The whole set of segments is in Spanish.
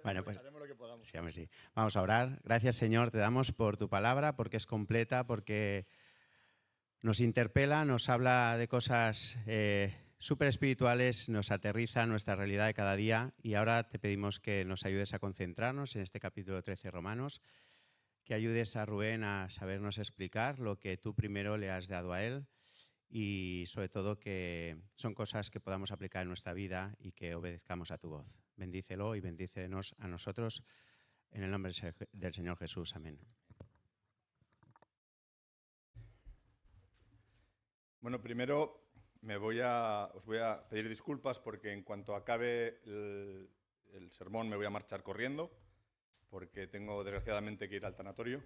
Bueno, pues Haremos lo que podamos. sí, hombre, sí. Vamos a orar. Gracias, Señor, te damos por tu palabra, porque es completa, porque nos interpela, nos habla de cosas súper espirituales, nos aterriza nuestra realidad de cada día y ahora te pedimos que nos ayudes a concentrarnos en este capítulo 13 de Romanos, que ayudes a Rubén a sabernos explicar lo que tú primero le has dado a él y sobre todo que son cosas que podamos aplicar en nuestra vida y que obedezcamos a tu voz. Bendícelo y bendícenos a nosotros en el nombre del Señor Jesús. Amén. Bueno, primero os voy a pedir disculpas porque en cuanto acabe el sermón me voy a marchar corriendo porque tengo desgraciadamente que ir al tanatorio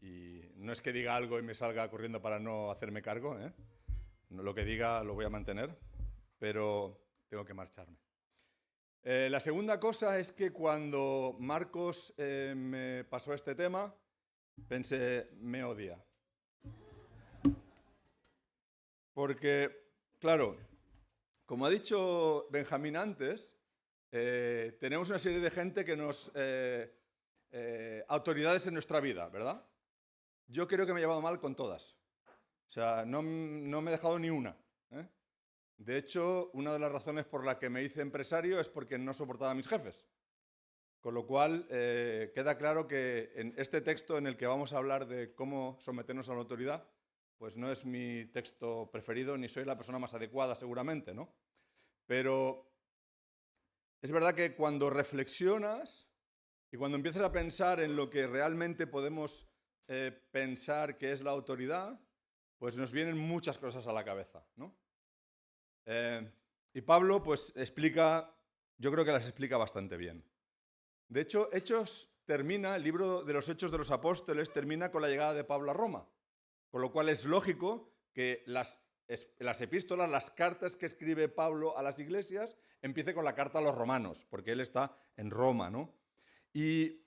y no es que diga algo y me salga corriendo para no hacerme cargo, ¿eh? No, lo que diga lo voy a mantener, pero tengo que marcharme. La segunda cosa es que cuando Marcos me pasó este tema, pensé, me odia. Porque, claro, como ha dicho Benjamín antes, tenemos una serie de gente que nos... autoridades en nuestra vida, ¿verdad? Yo creo que me he llevado mal con todas. O sea, no me he dejado ni una, ¿eh? De hecho, una de las razones por la que me hice empresario es porque no soportaba a mis jefes. Con lo cual, queda claro que en este texto en el que vamos a hablar de cómo someternos a la autoridad, pues no es mi texto preferido, ni soy la persona más adecuada seguramente, ¿no? Pero es verdad que cuando reflexionas y cuando empiezas a pensar en lo que realmente podemos pensar que es la autoridad, pues nos vienen muchas cosas a la cabeza, ¿no? Y Pablo, pues explica, yo creo que las explica bastante bien. De hecho, el libro de los Hechos de los Apóstoles termina con la llegada de Pablo a Roma, con lo cual es lógico que las epístolas, las cartas que escribe Pablo a las iglesias, empiece con la carta a los romanos, porque él está en Roma, ¿no? Y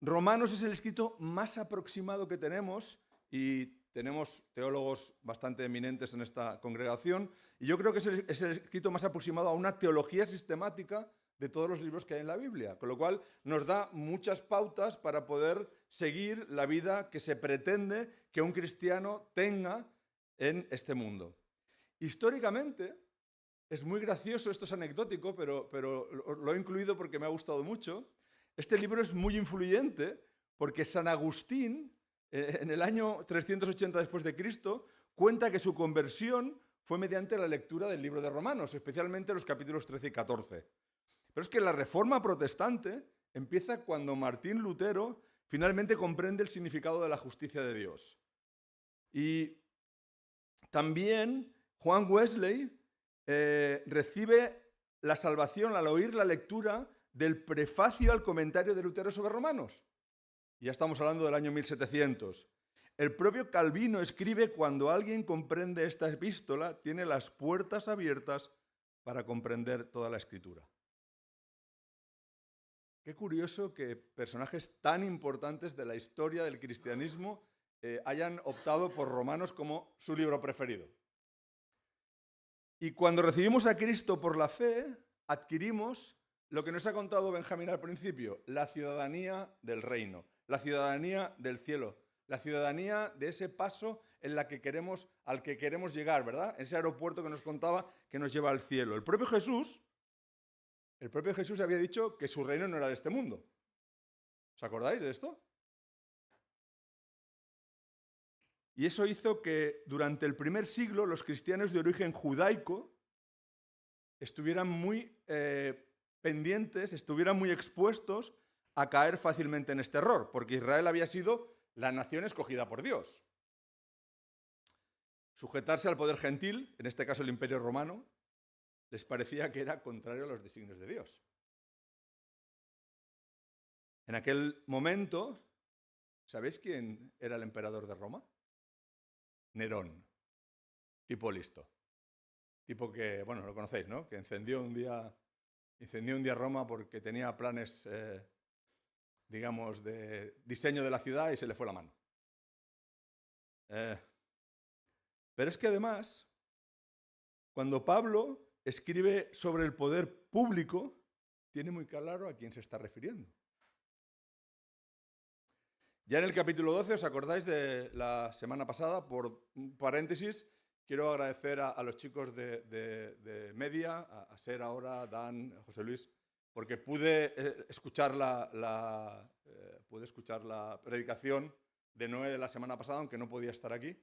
Romanos es el escrito más aproximado que tenemos y tenemos teólogos bastante eminentes en esta congregación y yo creo que es el escrito más aproximado a una teología sistemática de todos los libros que hay en la Biblia, con lo cual nos da muchas pautas para poder seguir la vida que se pretende que un cristiano tenga en este mundo. Históricamente, es muy gracioso, esto es anecdótico, pero lo he incluido porque me ha gustado mucho. Este libro es muy influyente porque San Agustín, en el año 380 después de Cristo, cuenta que su conversión fue mediante la lectura del libro de Romanos, especialmente los capítulos 13 y 14. Pero es que la reforma protestante empieza cuando Martín Lutero finalmente comprende el significado de la justicia de Dios. Y también Juan Wesley recibe la salvación al oír la lectura del prefacio al comentario de Lutero sobre Romanos. Ya estamos hablando del año 1700. El propio Calvino escribe: cuando alguien comprende esta epístola, tiene las puertas abiertas para comprender toda la Escritura. Qué curioso que personajes tan importantes de la historia del cristianismo hayan optado por Romanos como su libro preferido. Y cuando recibimos a Cristo por la fe, adquirimos lo que nos ha contado Benjamín al principio, la ciudadanía del reino, la ciudadanía del cielo, la ciudadanía de ese paso al que queremos llegar, ¿verdad? Ese aeropuerto que nos contaba que nos lleva al cielo. El propio Jesús había dicho que su reino no era de este mundo. ¿Os acordáis de esto? Y eso hizo que durante el primer siglo los cristianos de origen judaico estuvieran muy pendientes, estuvieran muy expuestos a caer fácilmente en este error, porque Israel había sido la nación escogida por Dios. Sujetarse al poder gentil, en este caso el Imperio Romano, les parecía que era contrario a los designios de Dios. En aquel momento, ¿sabéis quién era el emperador de Roma? Nerón, tipo listo. Tipo que, bueno, lo conocéis, ¿no? Que incendió un día Roma porque tenía planes, digamos, de diseño de la ciudad y se le fue la mano. Pero es que además, cuando Pablo escribe sobre el poder público, tiene muy claro a quién se está refiriendo. Ya en el capítulo 12, ¿os acordáis de la semana pasada? Por paréntesis, quiero agradecer a los chicos de Media, a Ser ahora, Dan, José Luis, porque pude escuchar la predicación de Noé de la semana pasada, aunque no podía estar aquí.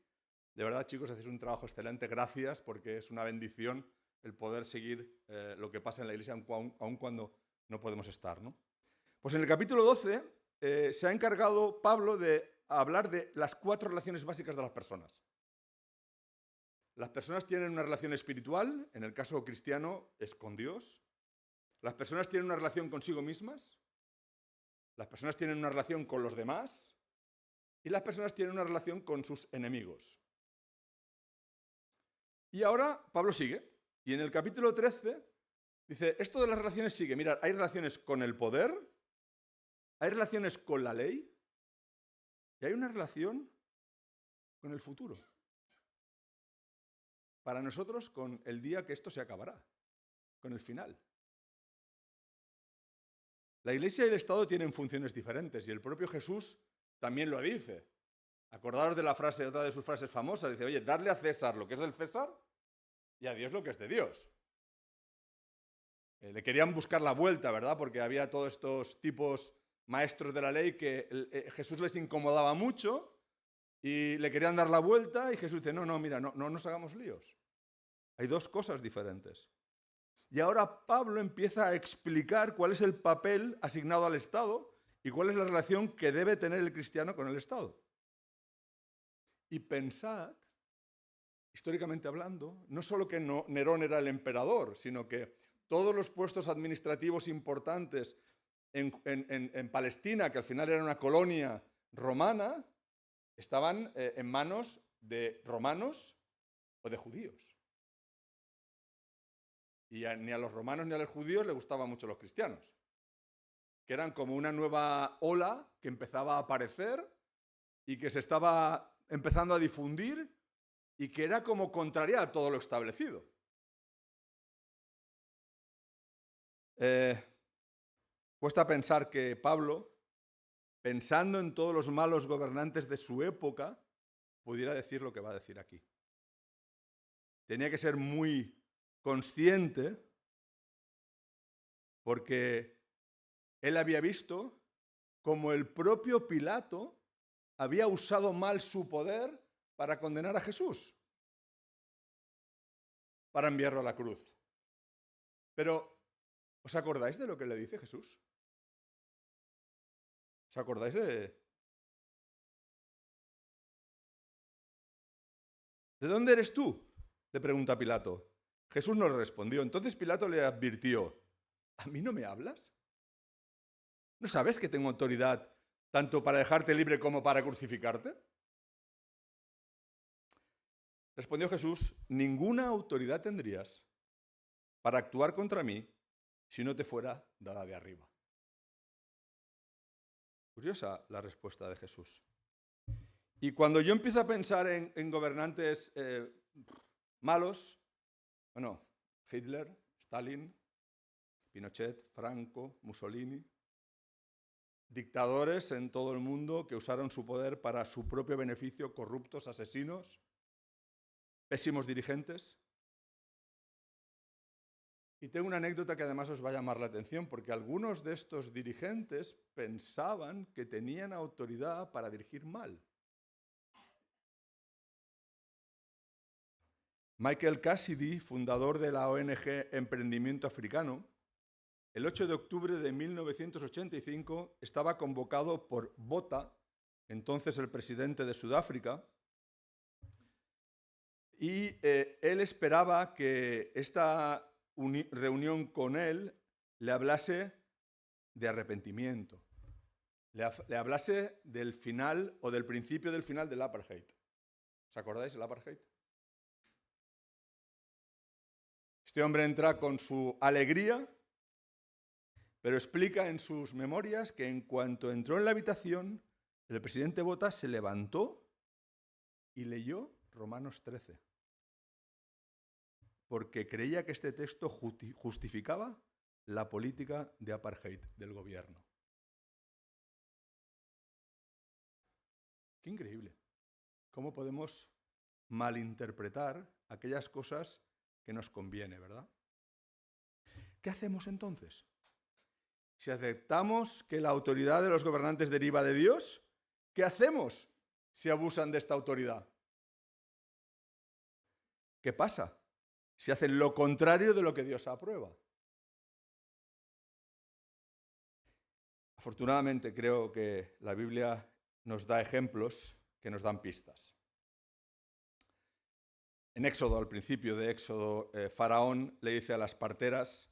De verdad, chicos, hacéis un trabajo excelente. Gracias, porque es una bendición el poder seguir lo que pasa en la iglesia, aun cuando no podemos estar, ¿no? Pues en el capítulo 12 se ha encargado Pablo de hablar de las 4 relaciones básicas de las personas. Las personas tienen una relación espiritual, en el caso cristiano es con Dios. Las personas tienen una relación consigo mismas. Las personas tienen una relación con los demás. Y las personas tienen una relación con sus enemigos. Y ahora Pablo sigue. Y en el capítulo 13 dice, esto de las relaciones sigue. Mirad, hay relaciones con el poder, hay relaciones con la ley y hay una relación con el futuro. Para nosotros, con el día que esto se acabará, con el final. La Iglesia y el Estado tienen funciones diferentes y el propio Jesús también lo dice. Acordaros de la frase, otra de sus frases famosas, dice, oye, darle a César lo que es del César y a Dios lo que es de Dios. Le querían buscar la vuelta, ¿verdad? Porque había todos estos tipos maestros de la ley que Jesús les incomodaba mucho y le querían dar la vuelta y Jesús dice, no, mira, no nos hagamos líos. Hay 2 cosas diferentes. Y ahora Pablo empieza a explicar cuál es el papel asignado al Estado y cuál es la relación que debe tener el cristiano con el Estado. Y pensad, históricamente hablando, no solo que Nerón era el emperador, sino que todos los puestos administrativos importantes en Palestina, que al final era una colonia romana, estaban en manos de romanos o de judíos. Y ni a los romanos ni a los judíos les gustaban mucho los cristianos, que eran como una nueva ola que empezaba a aparecer y que se estaba empezando a difundir y que era como contraria a todo lo establecido. Cuesta pensar que Pablo, pensando en todos los malos gobernantes de su época, pudiera decir lo que va a decir aquí. Tenía que ser muy consciente porque él había visto como el propio Pilato había usado mal su poder para condenar a Jesús, para enviarlo a la cruz. Pero, ¿os acordáis de lo que le dice Jesús? ¿Os acordáis de dónde eres tú? Le pregunta Pilato. Jesús no le respondió. Entonces Pilato le advirtió, ¿a mí no me hablas? ¿No sabes que tengo autoridad tanto para dejarte libre como para crucificarte? Respondió Jesús, ninguna autoridad tendrías para actuar contra mí si no te fuera dada de arriba. Curiosa la respuesta de Jesús. Y cuando yo empiezo a pensar en gobernantes malos, bueno, Hitler, Stalin, Pinochet, Franco, Mussolini, dictadores en todo el mundo que usaron su poder para su propio beneficio, corruptos, asesinos, pésimos dirigentes. Y tengo una anécdota que además os va a llamar la atención, porque algunos de estos dirigentes pensaban que tenían autoridad para dirigir mal. Michael Cassidy, fundador de la ONG Emprendimiento Africano, el 8 de octubre de 1985 estaba convocado por Botha, entonces el presidente de Sudáfrica, y él esperaba que esta reunión con él le hablase de arrepentimiento, le hablase del final o del principio del final del apartheid. ¿Os acordáis del apartheid? Este hombre entra con su alegría, pero explica en sus memorias que en cuanto entró en la habitación, el presidente Botha se levantó y leyó Romanos 13, porque creía que este texto justificaba la política de apartheid del gobierno. Qué increíble. ¿Cómo podemos malinterpretar aquellas cosas que nos conviene, verdad? ¿Qué hacemos entonces? Si aceptamos que la autoridad de los gobernantes deriva de Dios, ¿qué hacemos si abusan de esta autoridad? ¿Qué pasa si hacen lo contrario de lo que Dios aprueba? Afortunadamente creo que la Biblia nos da ejemplos que nos dan pistas. En Éxodo, al principio de Éxodo, Faraón le dice a las parteras: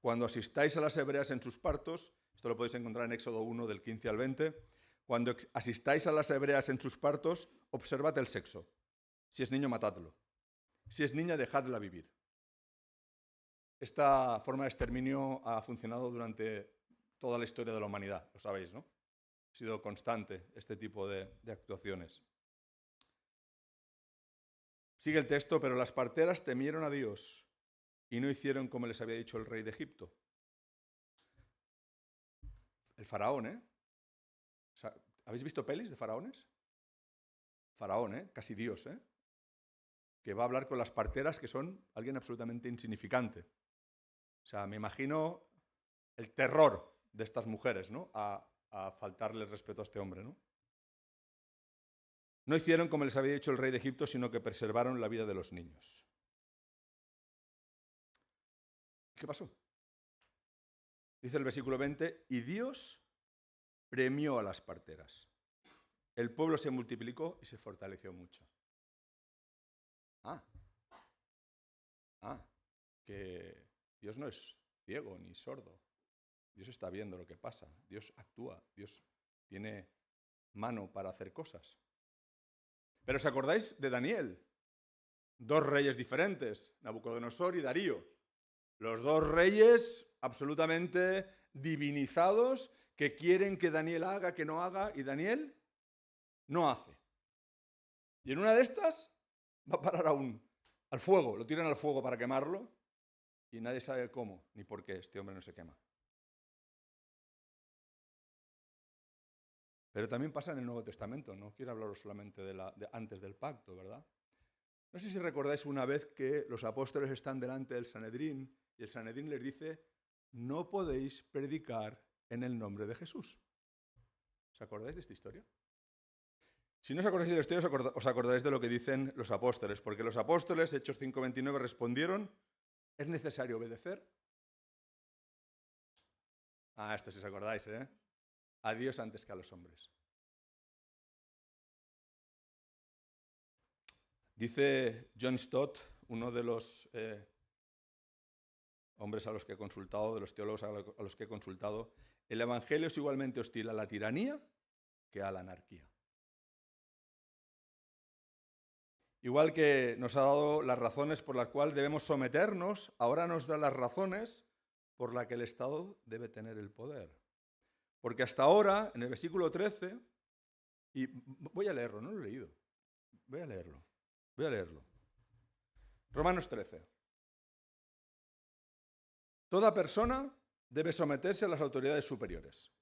cuando asistáis a las hebreas en sus partos, esto lo podéis encontrar en Éxodo 1 del 15 al 20, cuando asistáis a las hebreas en sus partos, observad el sexo. Si es niño, matadlo. Si es niña, dejadla vivir. Esta forma de exterminio ha funcionado durante toda la historia de la humanidad, lo sabéis, ¿no? Ha sido constante este tipo de actuaciones. Sigue el texto: pero las parteras temieron a Dios y no hicieron como les había dicho el rey de Egipto. El faraón, ¿eh? O sea, ¿habéis visto pelis de faraones? Faraón, ¿eh? Casi Dios, ¿eh? Que va a hablar con las parteras, que son alguien absolutamente insignificante. O sea, me imagino el terror de estas mujeres, ¿no? A faltarle el respeto a este hombre, ¿no? No hicieron como les había dicho el rey de Egipto, sino que preservaron la vida de los niños. ¿Qué pasó? Dice el versículo 20, y Dios premió a las parteras. El pueblo se multiplicó y se fortaleció mucho. Que Dios no es ciego ni sordo. Dios está viendo lo que pasa. Dios actúa. Dios tiene mano para hacer cosas. Pero ¿os acordáis de Daniel? Dos reyes diferentes, Nabucodonosor y Darío. Los dos reyes absolutamente divinizados que quieren que Daniel haga, que no haga, y Daniel no hace. Y en una de estas va a parar al fuego, lo tiran al fuego para quemarlo y nadie sabe cómo ni por qué este hombre no se quema. Pero también pasa en el Nuevo Testamento, no quiero hablaros solamente de antes del pacto, ¿verdad? No sé si recordáis una vez que los apóstoles están delante del Sanedrín y el Sanedrín les dice: no podéis predicar en el nombre de Jesús. ¿Os acordáis de esta historia? Si no os acordáis de la historia, os acordaréis de lo que dicen los apóstoles, porque los apóstoles, Hechos 5:29, respondieron: ¿es necesario obedecer? Esto sí os acordáis, ¿eh? A Dios antes que a los hombres. Dice John Stott, uno de los hombres a los que he consultado, de los teólogos a los que he consultado: el Evangelio es igualmente hostil a la tiranía que a la anarquía. Igual que nos ha dado las razones por las cuales debemos someternos, ahora nos da las razones por las que el Estado debe tener el poder. Porque hasta ahora, en el versículo 13, y voy a leerlo, no lo he leído, voy a leerlo. Romanos 13. Toda persona debe someterse a las autoridades superiores,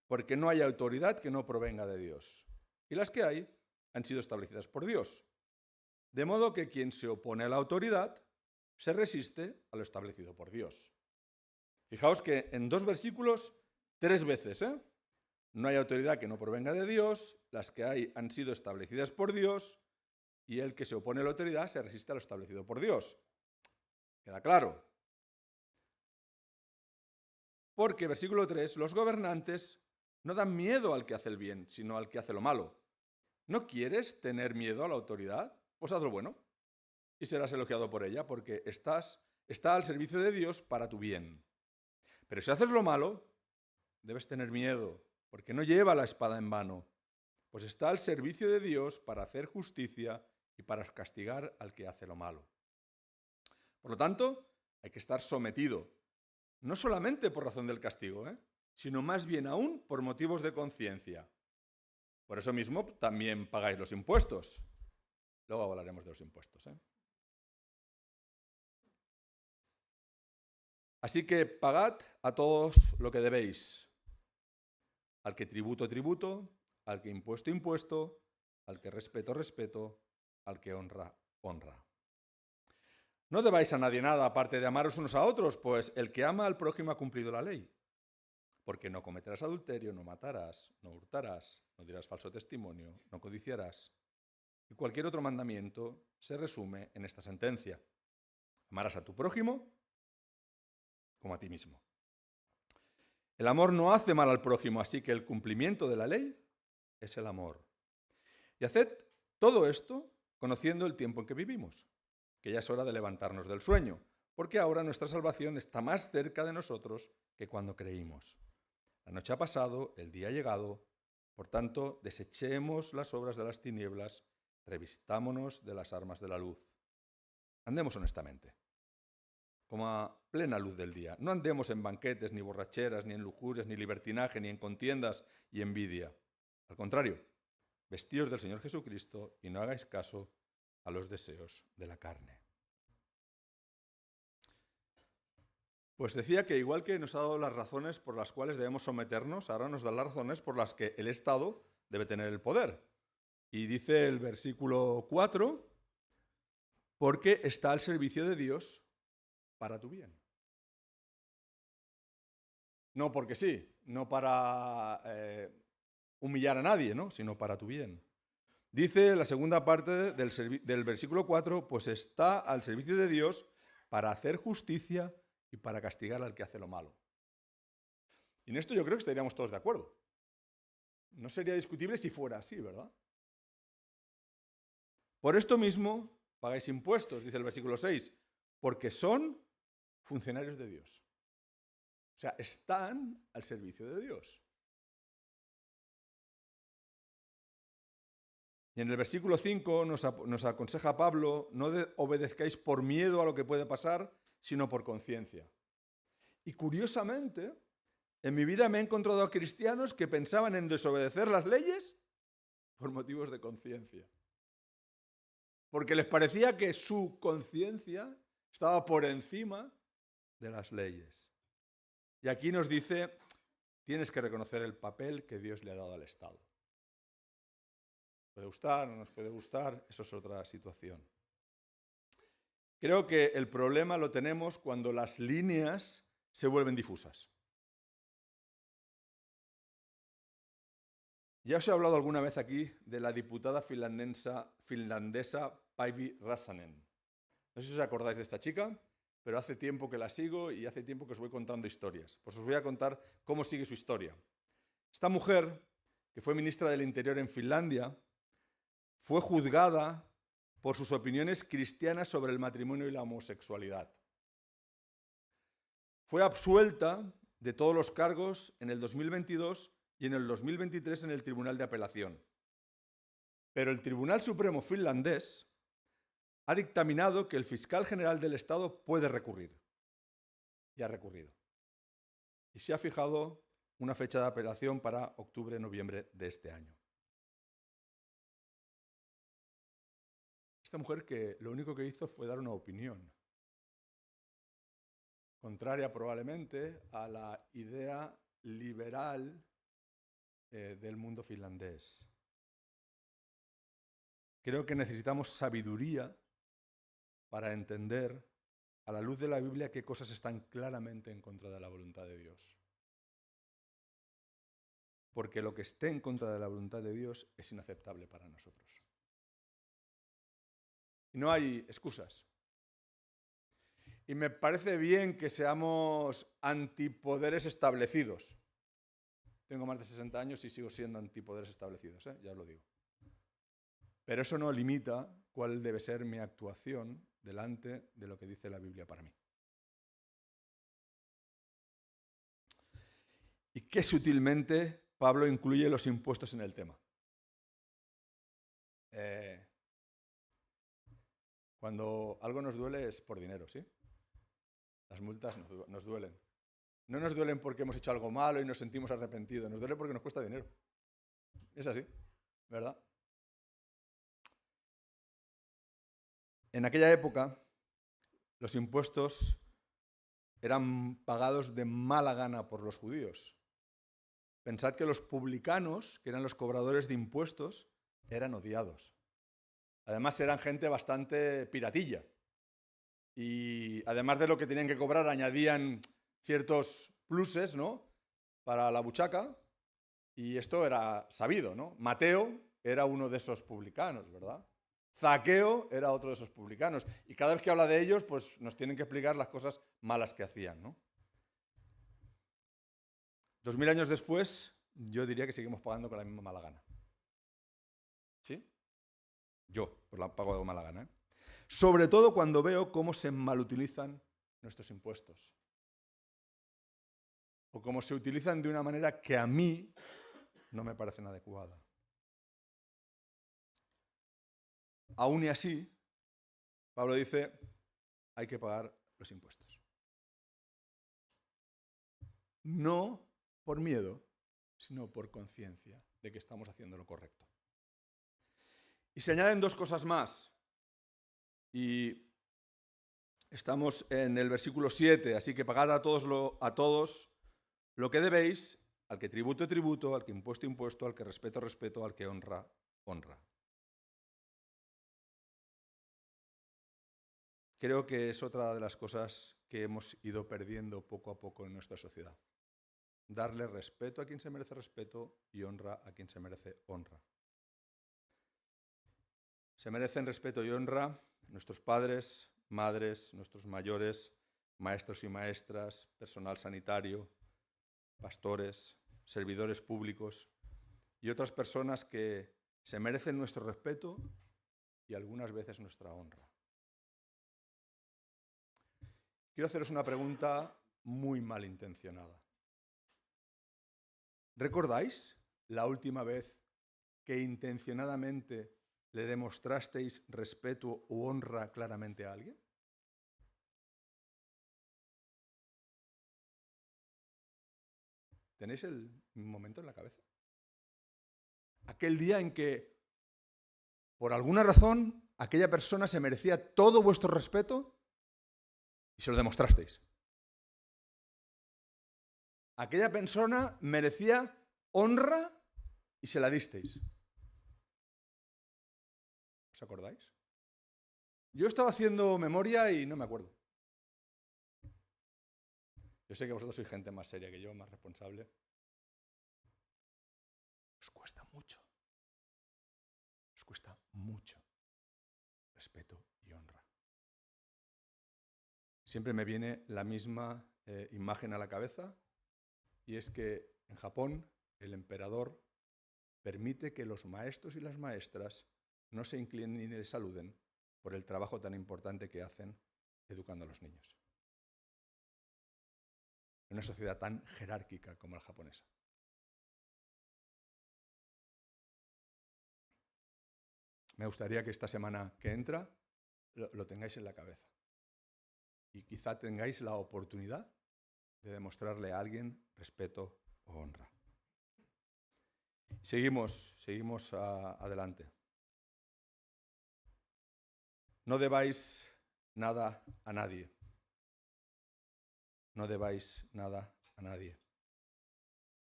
porque no hay autoridad que no provenga de Dios. Y las que hay han sido establecidas por Dios. De modo que quien se opone a la autoridad se resiste a lo establecido por Dios. Fijaos que en 2 versículos, 3 veces, no hay autoridad que no provenga de Dios, las que hay han sido establecidas por Dios, y el que se opone a la autoridad se resiste a lo establecido por Dios. ¿Queda claro? Porque, versículo 3, los gobernantes no dan miedo al que hace el bien, sino al que hace lo malo. ¿No quieres tener miedo a la autoridad? Pues haz lo bueno y serás elogiado por ella, porque está al servicio de Dios para tu bien. Pero si haces lo malo, debes tener miedo, porque no lleva la espada en vano, pues está al servicio de Dios para hacer justicia y para castigar al que hace lo malo. Por lo tanto, hay que estar sometido, no solamente por razón del castigo, sino más bien aún por motivos de conciencia. Por eso mismo también pagáis los impuestos. Luego hablaremos de los impuestos, Así que pagad a todos lo que debéis. Al que tributo, tributo, al que impuesto, impuesto, al que respeto, respeto, al que honra, honra. No debáis a nadie nada aparte de amaros unos a otros, pues el que ama al prójimo ha cumplido la ley. Porque no cometerás adulterio, no matarás, no hurtarás, no dirás falso testimonio, no codiciarás. Y cualquier otro mandamiento se resume en esta sentencia: amarás a tu prójimo como a ti mismo. El amor no hace mal al prójimo, así que el cumplimiento de la ley es el amor. Y haced todo esto conociendo el tiempo en que vivimos, que ya es hora de levantarnos del sueño, porque ahora nuestra salvación está más cerca de nosotros que cuando creímos. La noche ha pasado, el día ha llegado, por tanto, desechemos las obras de las tinieblas, revistámonos de las armas de la luz. Andemos honestamente, como a plena luz del día. No andemos en banquetes, ni borracheras, ni en lujurias, ni libertinaje, ni en contiendas y envidia. Al contrario, vestíos del Señor Jesucristo y no hagáis caso a los deseos de la carne. Pues decía que igual que nos ha dado las razones por las cuales debemos someternos, ahora nos da las razones por las que el Estado debe tener el poder. Y dice el versículo 4, porque está al servicio de Dios para tu bien. No porque sí, no para humillar a nadie, ¿no? Sino para tu bien. Dice la segunda parte del versículo 4, pues está al servicio de Dios para hacer justicia y para castigar al que hace lo malo. Y en esto yo creo que estaríamos todos de acuerdo. No sería discutible si fuera así, ¿verdad? Por esto mismo pagáis impuestos, dice el versículo 6, porque son funcionarios de Dios. O sea, están al servicio de Dios. Y en el versículo 5 nos aconseja Pablo, no obedezcáis por miedo a lo que puede pasar, sino por conciencia. Y curiosamente, en mi vida me he encontrado a cristianos que pensaban en desobedecer las leyes por motivos de conciencia. Porque les parecía que su conciencia estaba por encima de las leyes. Y aquí nos dice, tienes que reconocer el papel que Dios le ha dado al Estado. Puede gustar, no nos puede gustar, eso es otra situación. Creo que el problema lo tenemos cuando las líneas se vuelven difusas. Ya os he hablado alguna vez aquí de la diputada finlandesa Päivi Räsänen. No sé si os acordáis de esta chica, pero hace tiempo que la sigo y hace tiempo que os voy contando historias. Pues os voy a contar cómo sigue su historia. Esta mujer, que fue ministra del Interior en Finlandia, fue juzgada por sus opiniones cristianas sobre el matrimonio y la homosexualidad. Fue absuelta de todos los cargos en el 2022 y en el 2023 en el Tribunal de Apelación. Pero el Tribunal Supremo finlandés ha dictaminado que el fiscal general del Estado puede recurrir. Y ha recurrido. Y se ha fijado una fecha de apelación para octubre-noviembre de este año. Esta mujer que lo único que hizo fue dar una opinión, contraria probablemente a la idea liberal del mundo finlandés. Creo que necesitamos sabiduría para entender, a la luz de la Biblia, qué cosas están claramente en contra de la voluntad de Dios. Porque lo que esté en contra de la voluntad de Dios es inaceptable para nosotros. Y no hay excusas. Y me parece bien que seamos antipoderes establecidos. Tengo más de 60 años y sigo siendo antipoderes establecidos, ya os lo digo. Pero eso no limita cuál debe ser mi actuación delante de lo que dice la Biblia para mí. Y qué sutilmente Pablo incluye los impuestos en el tema. Cuando algo nos duele es por dinero, ¿sí? Las multas nos duelen. No nos duelen porque hemos hecho algo malo y nos sentimos arrepentidos, nos duele porque nos cuesta dinero. Es así, ¿verdad? En aquella época, los impuestos eran pagados de mala gana por los judíos. Pensad que los publicanos, que eran los cobradores de impuestos, eran odiados. Además, eran gente bastante piratilla. Y además de lo que tenían que cobrar, añadían ciertos pluses, ¿no?, para la buchaca. Y esto era sabido, ¿no? Mateo era uno de esos publicanos, ¿verdad? Zaqueo era otro de esos publicanos. Y cada vez que habla de ellos, pues nos tienen que explicar las cosas malas que hacían, ¿no? 2000 años después, yo diría que seguimos pagando con la misma mala gana. ¿Sí? Yo, pues la pago de mala gana, ¿eh? Sobre todo cuando veo cómo se malutilizan nuestros impuestos. O cómo se utilizan de una manera que a mí no me parece adecuada. Aún y así, Pablo dice, hay que pagar los impuestos. No por miedo, sino por conciencia de que estamos haciendo lo correcto. Y se añaden dos cosas más. Y estamos en el versículo 7, así que pagad a todos lo que debéis, al que tributo, tributo, al que impuesto, impuesto, al que respeto, respeto, al que honra, honra. Creo que es otra de las cosas que hemos ido perdiendo poco a poco en nuestra sociedad. Darle respeto a quien se merece respeto y honra a quien se merece honra. Se merecen respeto y honra nuestros padres, madres, nuestros mayores, maestros y maestras, personal sanitario, pastores, servidores públicos y otras personas que se merecen nuestro respeto y algunas veces nuestra honra. Quiero haceros una pregunta muy malintencionada. ¿Recordáis la última vez que intencionadamente le demostrasteis respeto u honra claramente a alguien? ¿Tenéis el momento en la cabeza? Aquel día en que, por alguna razón, aquella persona se merecía todo vuestro respeto y se lo demostrasteis. Aquella persona merecía honra y se la disteis. ¿Os acordáis? Yo estaba haciendo memoria y no me acuerdo. Yo sé que vosotros sois gente más seria que yo, más responsable. Os cuesta mucho. Os cuesta mucho respeto y honra. Siempre me viene la misma imagen a la cabeza, y es que en Japón el emperador permite que los maestros y las maestras no se inclinen ni les saluden por el trabajo tan importante que hacen educando a los niños. En una sociedad tan jerárquica como la japonesa. Me gustaría que esta semana que entra lo tengáis en la cabeza. Y quizá tengáis la oportunidad de demostrarle a alguien respeto o honra. Seguimos adelante. No debáis nada a nadie. No debáis nada a nadie.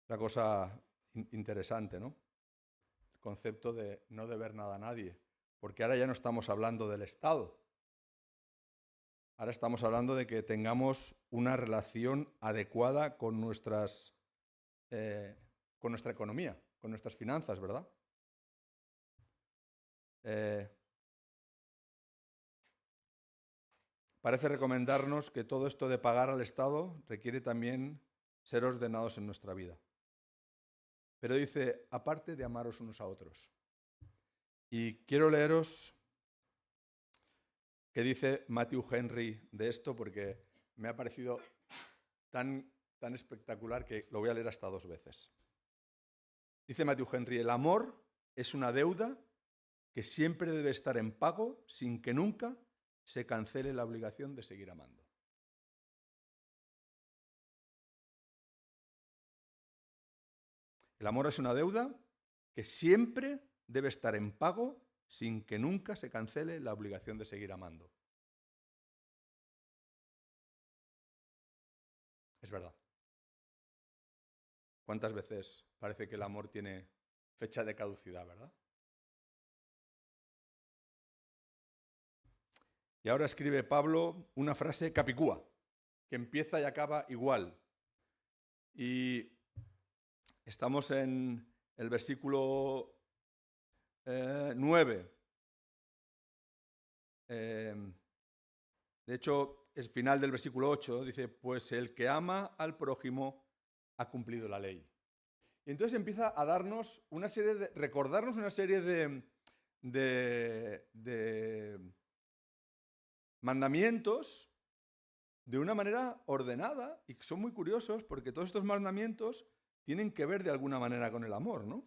Una cosa interesante, ¿no? El concepto de no deber nada a nadie. Porque ahora ya no estamos hablando del Estado. Ahora estamos hablando de que tengamos una relación adecuada con nuestra economía, con nuestras finanzas, ¿verdad? Parece recomendarnos que todo esto de pagar al Estado requiere también ser ordenados en nuestra vida. Pero dice, aparte de amaros unos a otros. Y quiero leeros qué dice Matthew Henry de esto, porque me ha parecido tan espectacular que lo voy a leer hasta 2 veces. Dice Matthew Henry, el amor es una deuda que siempre debe estar en pago sin que nunca se cancele la obligación de seguir amando. El amor es una deuda que siempre debe estar en pago sin que nunca se cancele la obligación de seguir amando. Es verdad. ¿Cuántas veces parece que el amor tiene fecha de caducidad, verdad? Y ahora escribe Pablo una frase capicúa, que empieza y acaba igual. Y estamos en el versículo 9. De hecho, el final del versículo 8 dice, pues el que ama al prójimo ha cumplido la ley. Y entonces empieza a darnos una serie de, recordarnos una serie de mandamientos de una manera ordenada, y son muy curiosos porque todos estos mandamientos tienen que ver de alguna manera con el amor, ¿no?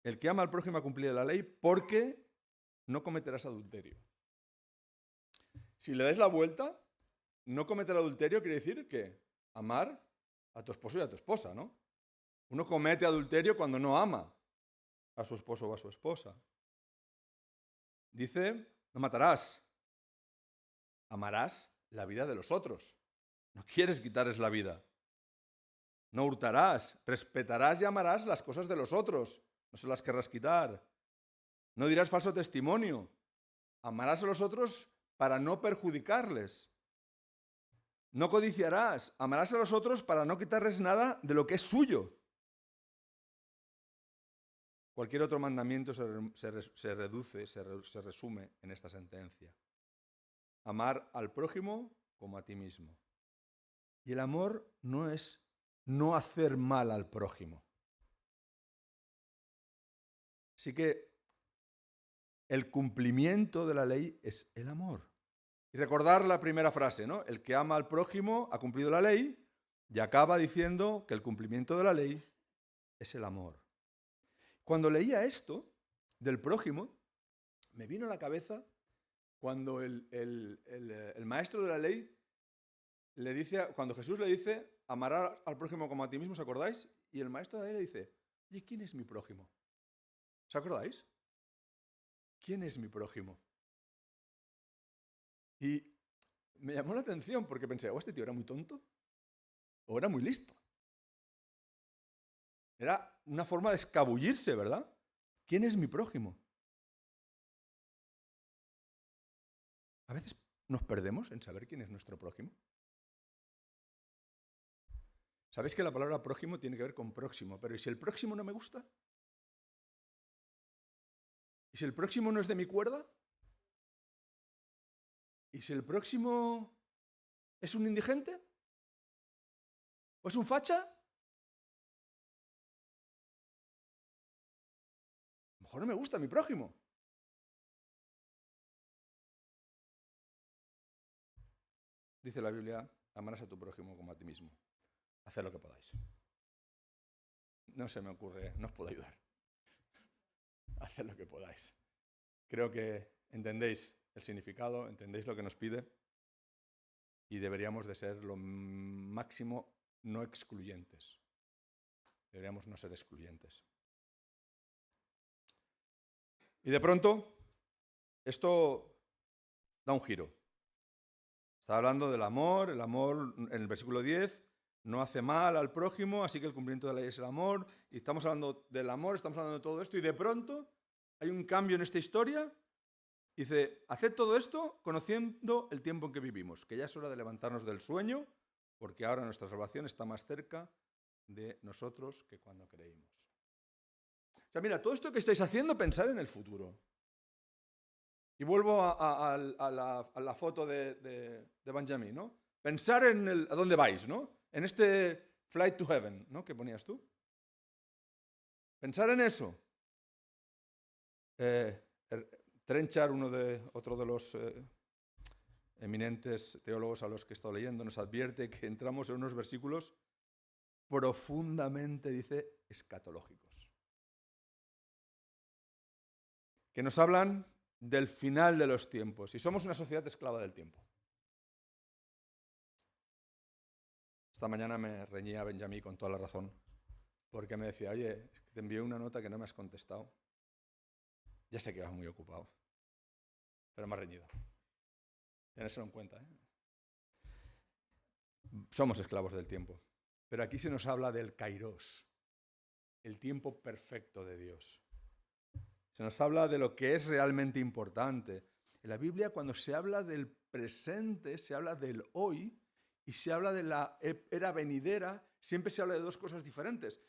El que ama al prójimo ha cumplido la ley porque no cometerás adulterio. Si le das la vuelta, no cometer adulterio quiere decir que amar a tu esposo y a tu esposa, ¿no? Uno comete adulterio cuando no ama a su esposo o a su esposa. Dice, no matarás. Amarás la vida de los otros. No quieres quitarles la vida. No hurtarás. Respetarás y amarás las cosas de los otros. No se las querrás quitar. No dirás falso testimonio. Amarás a los otros para no perjudicarles. No codiciarás. Amarás a los otros para no quitarles nada de lo que es suyo. Cualquier otro mandamiento se resume en esta sentencia. Amar al prójimo como a ti mismo. Y el amor no es no hacer mal al prójimo. Así que el cumplimiento de la ley es el amor. Y recordar la primera frase, ¿no? El que ama al prójimo ha cumplido la ley, y acaba diciendo que el cumplimiento de la ley es el amor. Cuando leía esto del prójimo, me vino a la cabeza cuando el maestro de la ley le dice, cuando Jesús le dice, amarás al prójimo como a ti mismo, ¿os acordáis? Y el maestro de la ley le dice, ¿y quién es mi prójimo? ¿Os acordáis? ¿Quién es mi prójimo? Y me llamó la atención porque pensé, ¿o este tío era muy tonto? ¿O era muy listo? Era una forma de escabullirse, ¿verdad? ¿Quién es mi prójimo? A veces nos perdemos en saber quién es nuestro prójimo. ¿Sabéis que la palabra prójimo tiene que ver con próximo? Pero ¿y si el próximo no me gusta? ¿Y si el próximo no es de mi cuerda? ¿Y si el próximo es un indigente? ¿O es un facha? A lo mejor no me gusta mi prójimo. Dice la Biblia, amarás a tu prójimo como a ti mismo. Haced lo que podáis. No se me ocurre, no os puedo ayudar. Haced lo que podáis. Creo que entendéis el significado, entendéis lo que nos pide y deberíamos de ser lo máximo no excluyentes. Deberíamos no ser excluyentes. Y de pronto, esto da un giro. Está hablando del amor, el amor en el versículo 10, no hace mal al prójimo, así que el cumplimiento de la ley es el amor, y estamos hablando del amor, estamos hablando de todo esto, y de pronto hay un cambio en esta historia. Dice, haced todo esto conociendo el tiempo en que vivimos, que ya es hora de levantarnos del sueño, porque ahora nuestra salvación está más cerca de nosotros que cuando creímos. O sea, mira, todo esto que estáis haciendo, pensar en el futuro. Y vuelvo a la foto de Benjamín, ¿no? Pensar en a dónde vais, ¿no? En este flight to heaven, ¿no? Que ponías tú. Pensar en eso. Trenchard, otro de los eminentes teólogos a los que he estado leyendo, nos advierte que entramos en unos versículos profundamente, dice, escatológicos. Que nos hablan del final de los tiempos. Y somos una sociedad esclava del tiempo. Esta mañana me reñía Benjamín con toda la razón, porque me decía, oye, es que te envié una nota que no me has contestado. Ya sé que vas muy ocupado, pero me has reñido. Tenéselo en cuenta, ¿eh? Somos esclavos del tiempo. Pero aquí se nos habla del kairos, el tiempo perfecto de Dios. Se nos habla de lo que es realmente importante. En la Biblia, cuando se habla del presente, se habla del hoy, y se habla de la era venidera, siempre se habla de dos cosas diferentes.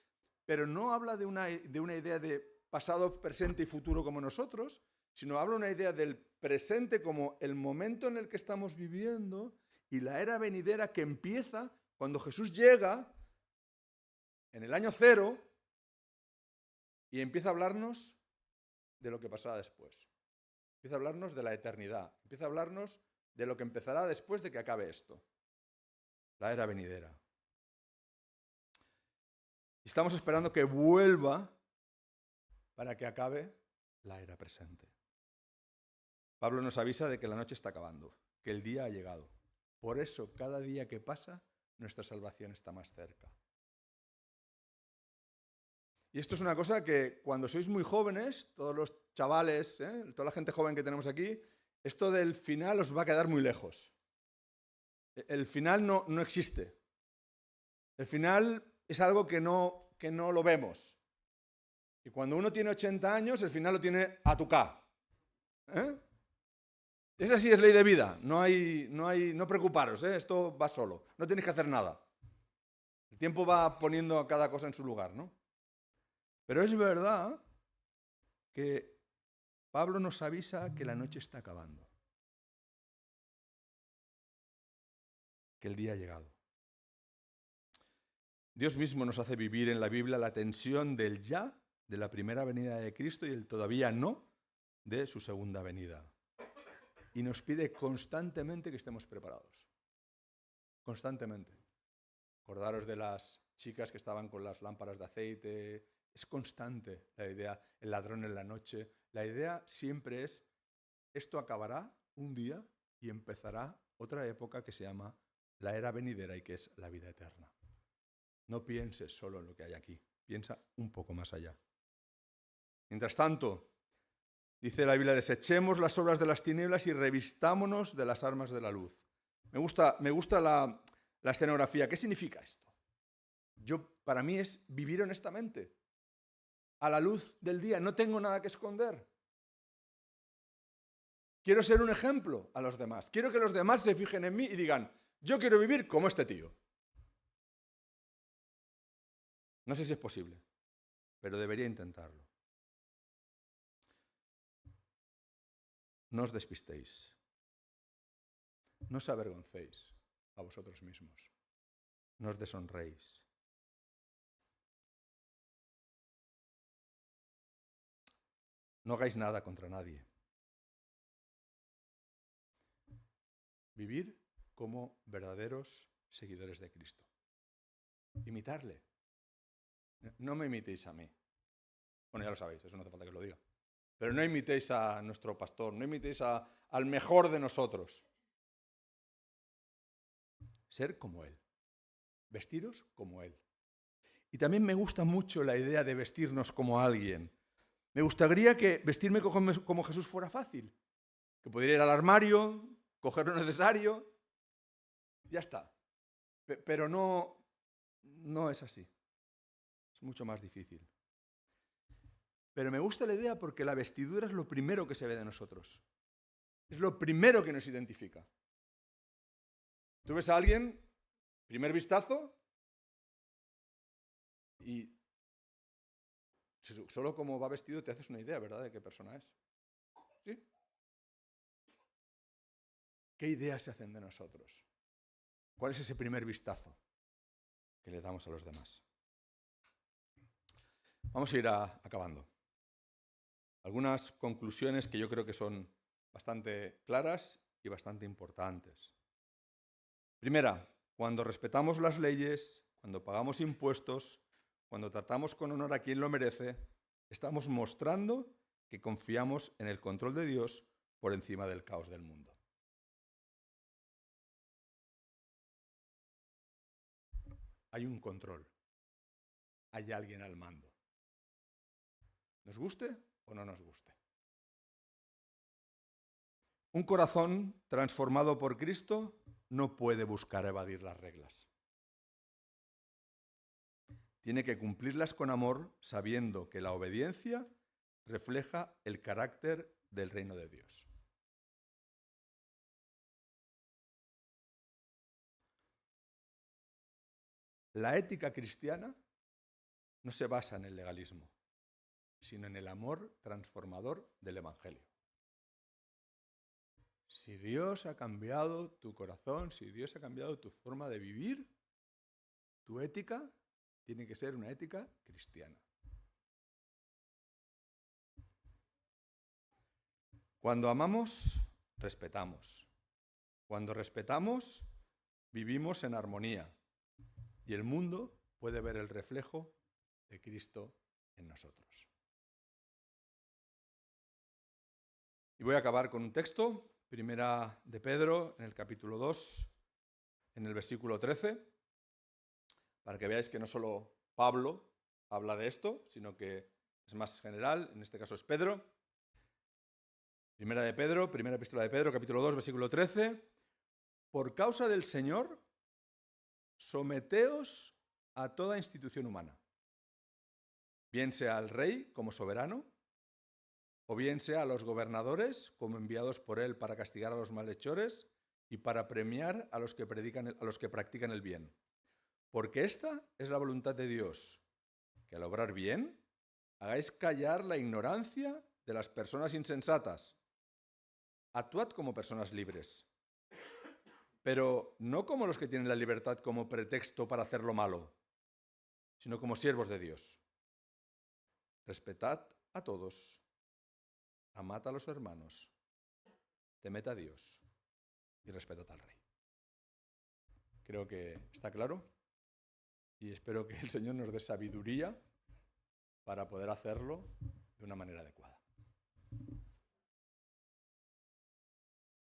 Pero no habla de una idea de pasado, presente y futuro como nosotros, sino habla una idea del presente como el momento en el que estamos viviendo y la era venidera que empieza cuando Jesús llega en el año 0 y empieza a hablarnos de lo que pasará después. Empieza a hablarnos de la eternidad. Empieza a hablarnos de lo que empezará después de que acabe esto. La era venidera. Estamos esperando que vuelva para que acabe la era presente. Pablo nos avisa de que la noche está acabando, que el día ha llegado. Por eso, cada día que pasa, nuestra salvación está más cerca. Y esto es una cosa que cuando sois muy jóvenes, todos los chavales, toda la gente joven que tenemos aquí, esto del final os va a quedar muy lejos. El final no existe. El final es algo que no lo vemos. Y cuando uno tiene 80 años, el final lo tiene a tu K. Esa sí es ley de vida. No preocuparos, esto va solo. No tenéis que hacer nada. El tiempo va poniendo cada cosa en su lugar, ¿no? Pero es verdad que Pablo nos avisa que la noche está acabando. Que el día ha llegado. Dios mismo nos hace vivir en la Biblia la tensión del ya, de la primera venida de Cristo, y el todavía no, de su segunda venida. Y nos pide constantemente que estemos preparados. Constantemente. Acordaros de las chicas que estaban con las lámparas de aceite. Es constante la idea, el ladrón en la noche. La idea siempre es, esto acabará un día y empezará otra época que se llama la era venidera y que es la vida eterna. No pienses solo en lo que hay aquí, piensa un poco más allá. Mientras tanto, dice la Biblia, desechemos las obras de las tinieblas y revistámonos de las armas de la luz. Me gusta la escenografía. ¿Qué significa esto? Para mí es vivir honestamente, a la luz del día. No tengo nada que esconder. Quiero ser un ejemplo a los demás. Quiero que los demás se fijen en mí y digan, yo quiero vivir como este tío. No sé si es posible, pero debería intentarlo. No os despistéis. No os avergoncéis a vosotros mismos. No os deshonréis. No hagáis nada contra nadie. Vivir como verdaderos seguidores de Cristo. Imitarle. No me imitéis a mí. Bueno, ya lo sabéis, eso no hace falta que os lo diga. Pero no imitéis a nuestro pastor, no imitéis al mejor de nosotros. Ser como Él. Vestiros como Él. Y también me gusta mucho la idea de vestirnos como alguien. Me gustaría que vestirme como Jesús fuera fácil. Que pudiera ir al armario, coger lo necesario, ya está. Pero no es así. Es mucho más difícil. Pero me gusta la idea porque la vestidura es lo primero que se ve de nosotros. Es lo primero que nos identifica. Tú ves a alguien, primer vistazo, y solo como va vestido te haces una idea, ¿verdad?, de qué persona es. ¿Sí? ¿Qué ideas se hacen de nosotros? ¿Cuál es ese primer vistazo que le damos a los demás? Vamos a ir acabando. Algunas conclusiones que yo creo que son bastante claras y bastante importantes. Primera, cuando respetamos las leyes, cuando pagamos impuestos, cuando tratamos con honor a quien lo merece, estamos mostrando que confiamos en el control de Dios por encima del caos del mundo. Hay un control. Hay alguien al mando. ¿Nos guste o no nos guste? Un corazón transformado por Cristo no puede buscar evadir las reglas. Tiene que cumplirlas con amor, sabiendo que la obediencia refleja el carácter del reino de Dios. La ética cristiana no se basa en el legalismo, sino en el amor transformador del Evangelio. Si Dios ha cambiado tu corazón, si Dios ha cambiado tu forma de vivir, tu ética tiene que ser una ética cristiana. Cuando amamos, respetamos. Cuando respetamos, vivimos en armonía. Y el mundo puede ver el reflejo de Cristo en nosotros. Y voy a acabar con un texto, Primera de Pedro, en el capítulo 2, en el versículo 13, para que veáis que no solo Pablo habla de esto, sino que es más general, en este caso es Pedro. Primera epístola de Pedro, capítulo 2, versículo 13. Por causa del Señor, someteos a toda institución humana, bien sea al rey como soberano, o bien sea a los gobernadores como enviados por él para castigar a los malhechores y para premiar a los que practican el bien. Porque esta es la voluntad de Dios, que al obrar bien hagáis callar la ignorancia de las personas insensatas. Actuad como personas libres, pero no como los que tienen la libertad como pretexto para hacer lo malo, sino como siervos de Dios. Respetad a todos, amad a los hermanos, temed a Dios y respetad al Rey. Creo que está claro y espero que el Señor nos dé sabiduría para poder hacerlo de una manera adecuada.